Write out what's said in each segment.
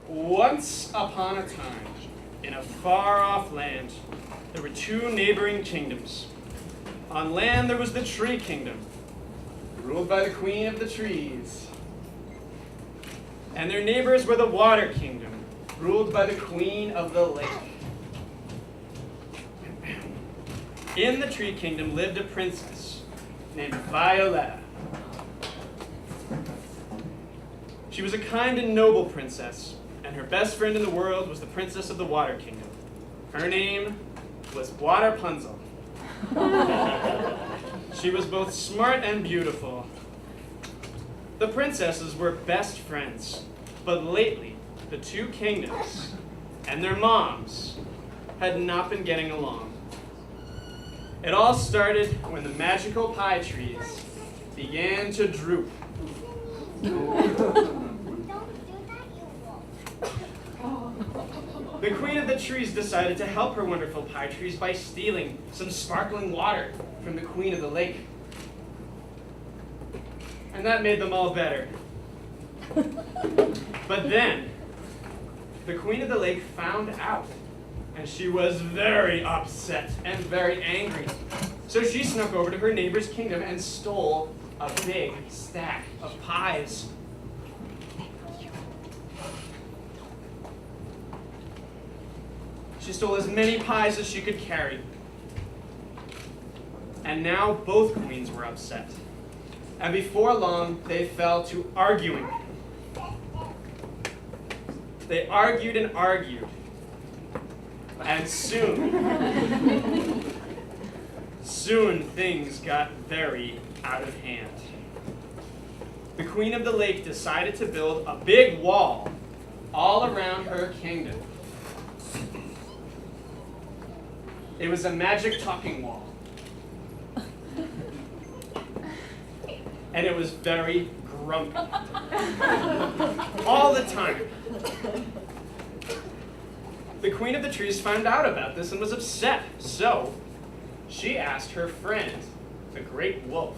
Once upon a time, in a far-off land, there were two neighboring kingdoms. On land there was the Tree Kingdom, ruled by the Queen of the Trees. And their neighbors were the Water Kingdom, ruled by the Queen of the Lake. In the Tree Kingdom lived a princess named Violetta. She was a kind and noble princess, and her best friend in the world was the princess of the Water Kingdom. Her name was Waterpunzel. She was both smart and beautiful. The princesses were best friends, but lately the two kingdoms and their moms had not been getting along. It all started when the magical pie trees began to droop. The Queen of the Trees decided to help her wonderful pie trees by stealing some sparkling water from the Queen of the Lake. And that made them all better. But then, the Queen of the Lake found out, and she was very upset and very angry. So she snuck over to her neighbor's kingdom and stole a big stack of pies. She stole as many pies as she could carry. And now both queens were upset. And before long, they fell to arguing. They argued and argued. And soon things got very out of hand. The Queen of the Lake decided to build a big wall all around her kingdom. It was a magic talking wall. And it was very grumpy. All the time. The Queen of the Trees found out about this and was upset. So she asked her friend, the Great Wolf,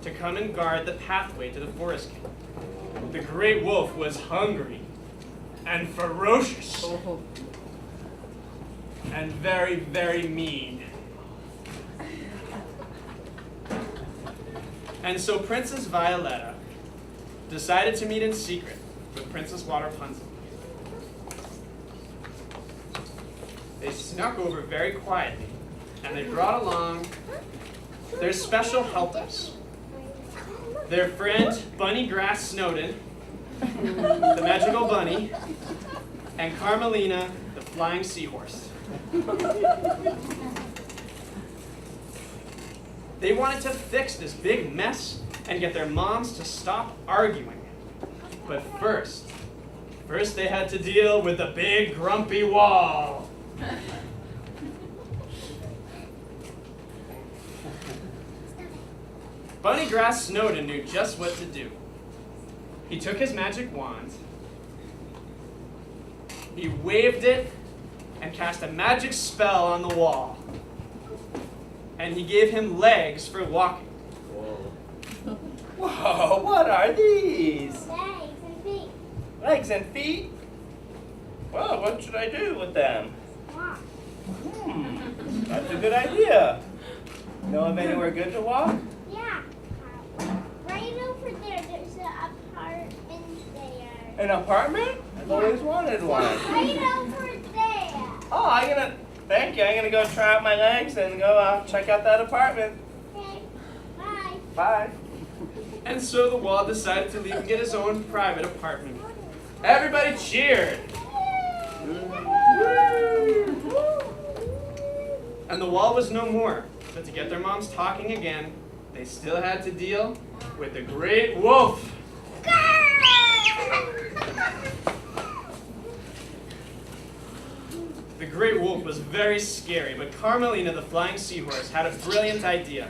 to come and guard the pathway to the Forest King. The Great Wolf was hungry and ferocious. And very, very mean. And so Princess Violetta decided to meet in secret with Princess Waterpunzel. They snuck over very quietly, and they brought along their special helpers. Their friend Bunny Grass Snowden, the magical bunny, and Carmelina, the flying seahorse. They wanted to fix this big mess and get their moms to stop arguing. But first they had to deal with the big grumpy wall. Bunny Grass Snowden knew just what to do. He took his magic wand, he waved it, and cast a magic spell on the wall. And he gave him legs for walking. Whoa, what are these? Legs and feet. Legs and feet? Well, what should I do with them? Walk. That's a good idea. Know of anywhere good to walk? Yeah. Right over there, there's an apartment there. An apartment? I've always wanted one. Right over there. Oh, thank you. I'm gonna go try out my legs and go check out that apartment. Okay. Bye. Bye. And so the wall decided to leave and get his own private apartment. Everybody cheered. And the wall was no more. But to get their moms talking again, they still had to deal with the Great Wolf. The Great Wolf was very scary, but Carmelina, the flying seahorse, had a brilliant idea.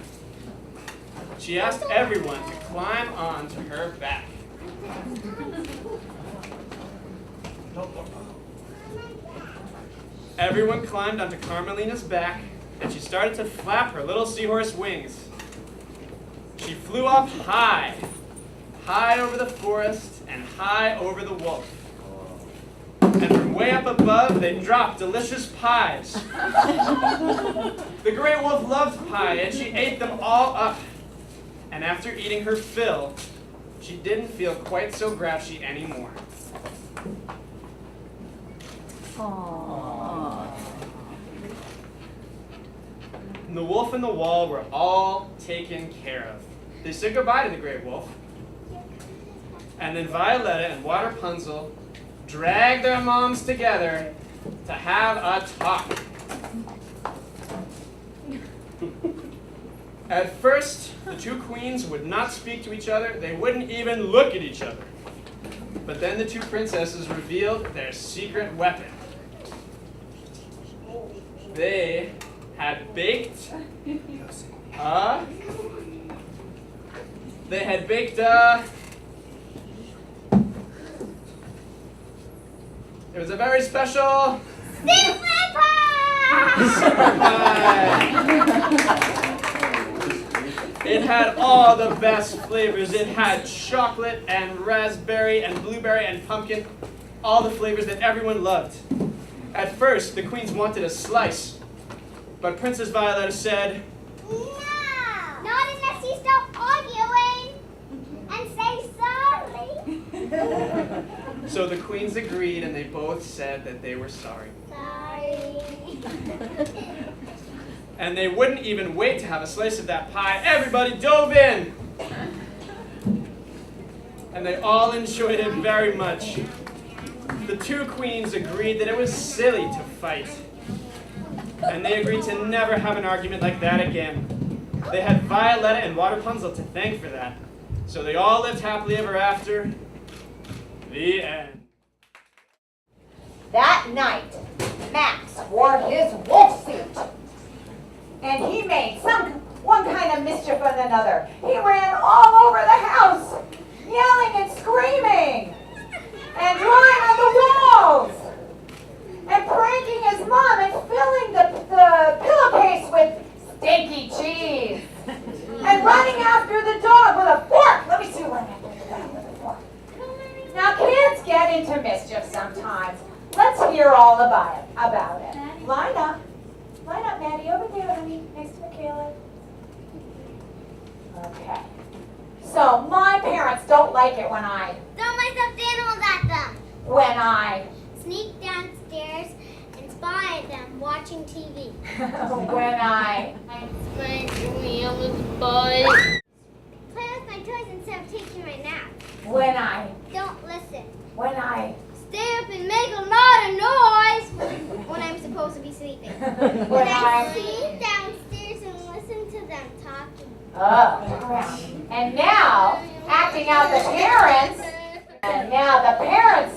She asked everyone to climb onto her back. Everyone climbed onto Carmelina's back, and she started to flap her little seahorse wings. She flew up high, high over the forest and high over the wolf. way up above, they dropped delicious pies. The Great Wolf loved pie, and she ate them all up. And after eating her fill, she didn't feel quite so grouchy anymore. Aww. And the wolf and the wall were all taken care of. They said goodbye to the Great Wolf. And then Violetta and Waterpunzel dragged their moms together to have a talk. At first, the two queens would not speak to each other. They wouldn't even look at each other. But then the two princesses revealed their secret weapon. They had baked it was a very special Secret pie! super pie. It had all the best flavors. It had chocolate and raspberry and blueberry and pumpkin, all the flavors that everyone loved. At first, the queens wanted a slice, but Princess Violetta said, No! Not unless you stop arguing and say sorry. so the queens agreed and they both said that they were sorry. Sorry. And they wouldn't even wait to have a slice of that pie. Everybody dove in! And they all enjoyed it very much. The two queens agreed that it was silly to fight. And they agreed to never have an argument like that again. They had Violetta and Waterpunzel to thank for that. So they all lived happily ever after. The end. That night, Max wore his wolf suit. And he made one kind of mischief and another. He ran all over the house, yelling and screaming, and drawing on the walls, and pranking his mom and filling the pillowcase with stinky cheese, and running after the dog with a fork. Let me see run after the dog with a fork. Now, kids get into mischief sometimes. Let's hear all about it. Line up, Maddie, over there, honey, next to Michaela. Okay. So my parents don't like it when I Throw my stuffed animals at them. Sneak downstairs and spy at them watching TV. Smack me on the butt. Play with my toys instead of taking my nap. Don't listen. Stay up and make a lot of noise when I'm supposed to be sleeping. When I sit downstairs and listen to them talking. And now, acting out the parents,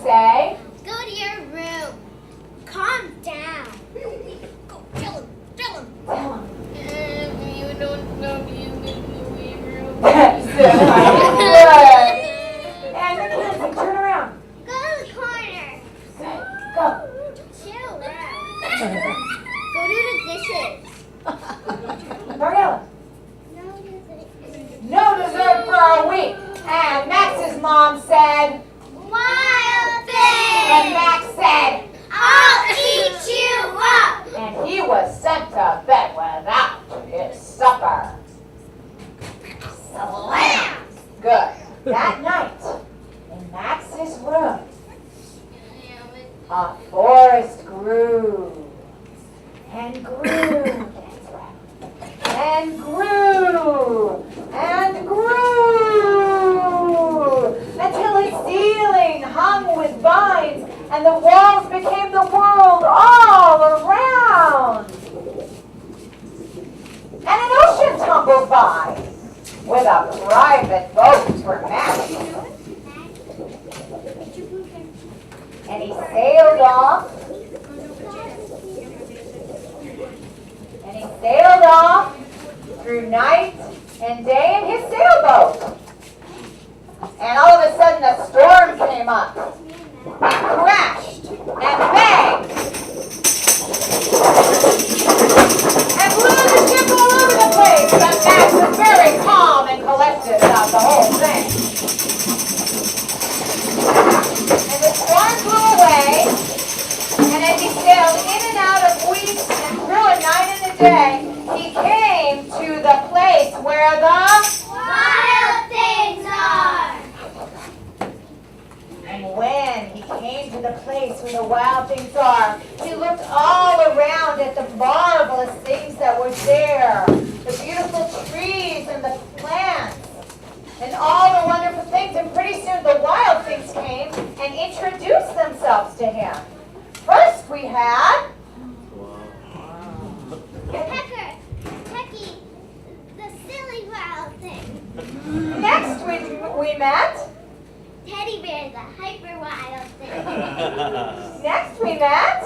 say, Go to your room. Calm down. Go tell him. You don't know you in your room. And Lindsay, turn around. Go to the corner. Go. Chill out. Go do the dishes. Mariella, No no dessert for a week. And Max's mom said, wild and thing. Max said, I'll eat you up. and he was sent to bed without his supper. Slam. Good. That night, in Max's room, a forest grew and grew, that's right, and grew and grew until its ceiling hung with vines and the walls became the world all around. And an ocean tumbled by with a private boat for Max. And he sailed off. Through night and day in his sailboat. And all of a sudden a storm came up. It crashed and banged. And blew the ship all over the place. But Max was very calm and collected about the whole thing. And the storm blew away, to him. First we had Pecker, Pecky, the silly wild thing. Next we met. Teddy Bear, the hyper wild thing. Next we met.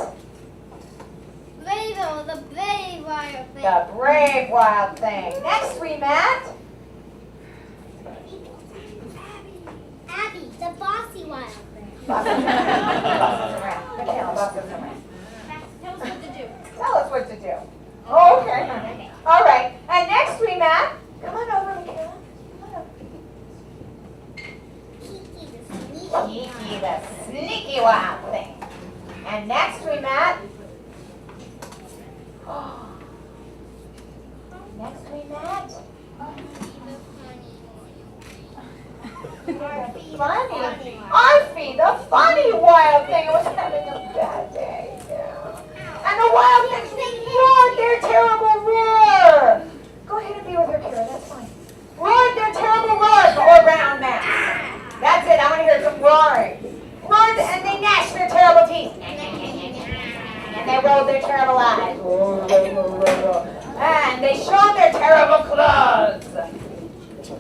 Rado, the brave wild thing. The brave wild thing. Next we met. Abby, the bossy wild thing. Mikhail, boss us around. Tell us what to do. Tell us what to do. Okay. All right. And next we met. Come on over, Mikhail. Come on over. Kiki, the sneaky wild thing. And next we met. Next we met. Funny. Arfie, the funny wild thing, was having a bad day. Yeah. And the wild things roared their terrible roar. Go ahead and be with her, Kira, that's fine. Roared their terrible roar all around Max. That's it, I want to hear some roaring. Roared and they gnashed their terrible teeth. And they rolled their terrible eyes. And they showed their terrible claws.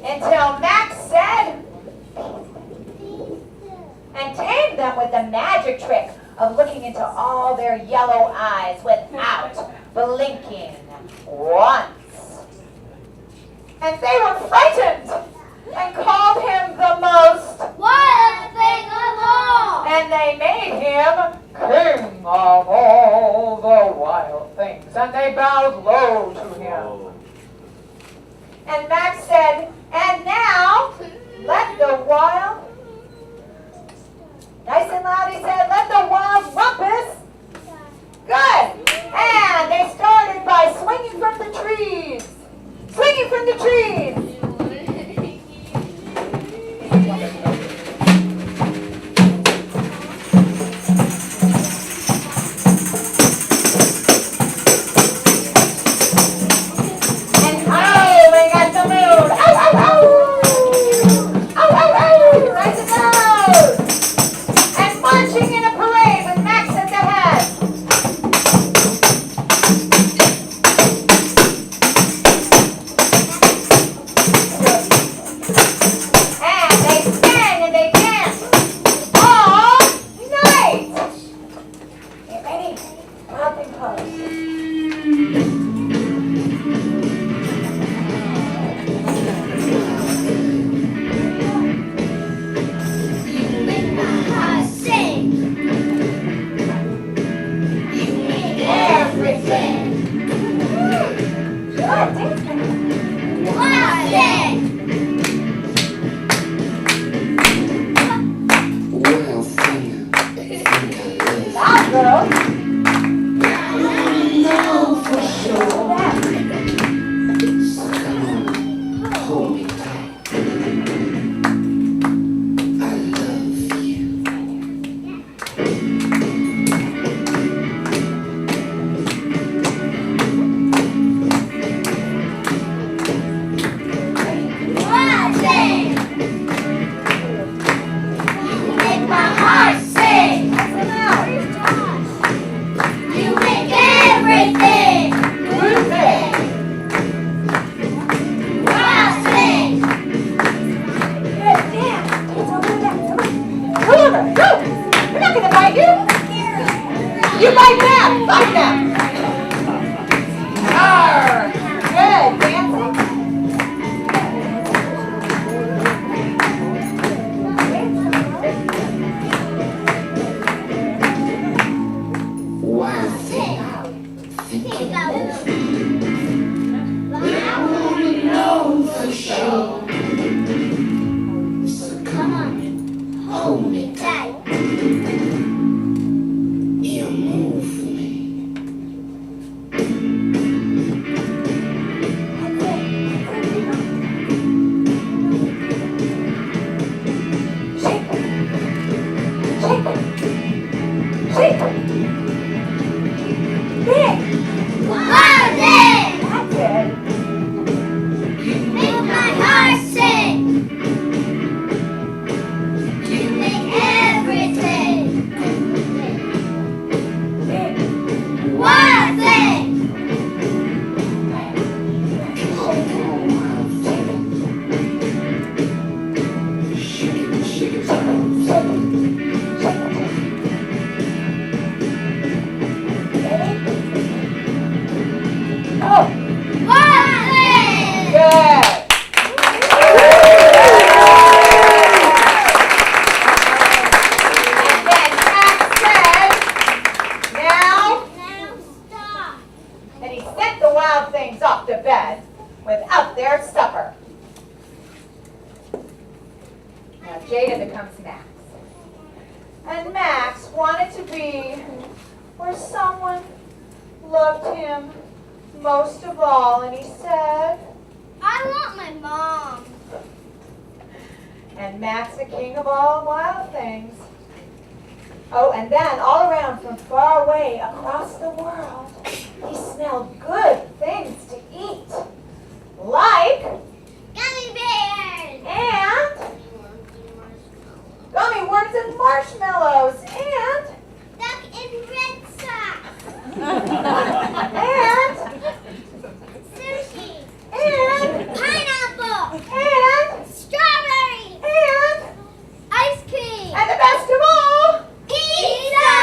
Until Max said, and tamed them with the magic trick of looking into all their yellow eyes without blinking once. And they were frightened and called him the most Wild thing of all. and they made him king of all the wild things, and they bowed low to him. And Max said, and now, let the wild, nice and loud he said, let the wild rumpus, good. And they started by swinging from the trees, swinging from the trees. up their supper. Now Jada becomes Max. And Max wanted to be where someone loved him most of all, and he said, I want my mom. and Max, the king of all wild things. Oh, and then all around from far away across the world, he smelled good things to eat, like Gummy bears. and gummy worms and marshmallows, and Duck in red socks. and Sushi. and Pineapple. and Strawberry. and Ice cream. and the best of all. Pizza.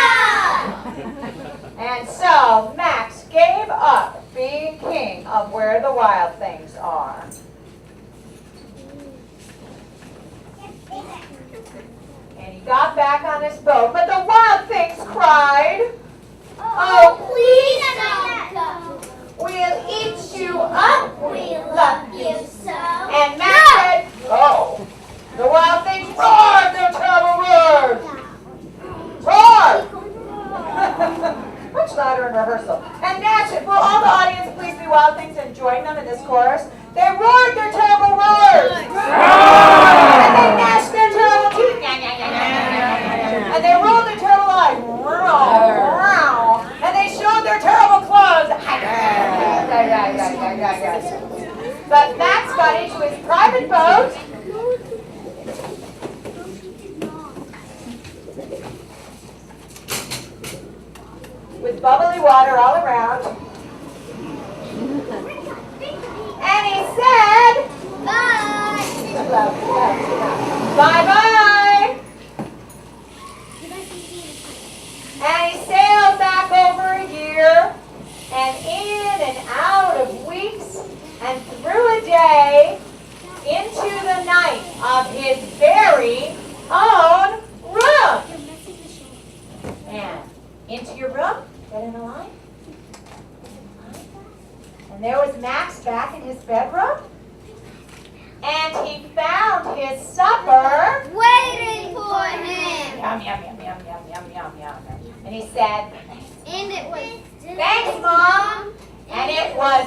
And so Max gave up being king of where the wild things are. And he got back on his boat, but the wild things cried, "Oh, please don't go. we'll eat you up. We love you so. And Max said, "Oh." The wild things roared their terrible roars. Roar! Much louder in rehearsal. And Nash, will all the audience please be wild things and join them in this chorus? They roared their terrible roars. And they gnashed their terrible teeth. And they rolled their terrible eyes. And they showed their terrible claws. But Max got into his private boat. With bubbly water all around. And he said, Bye. bye-bye. And he sailed back over a year, and in and out of weeks, and through a day, into the night of his very own room. And into your room, get in a line. And there was Max back in his bedroom. And he found his supper. Waiting for him. Yum, yum, yum, yum, yum, yum, yum, yum. And he said, And it was "Thanks, Mom." And it was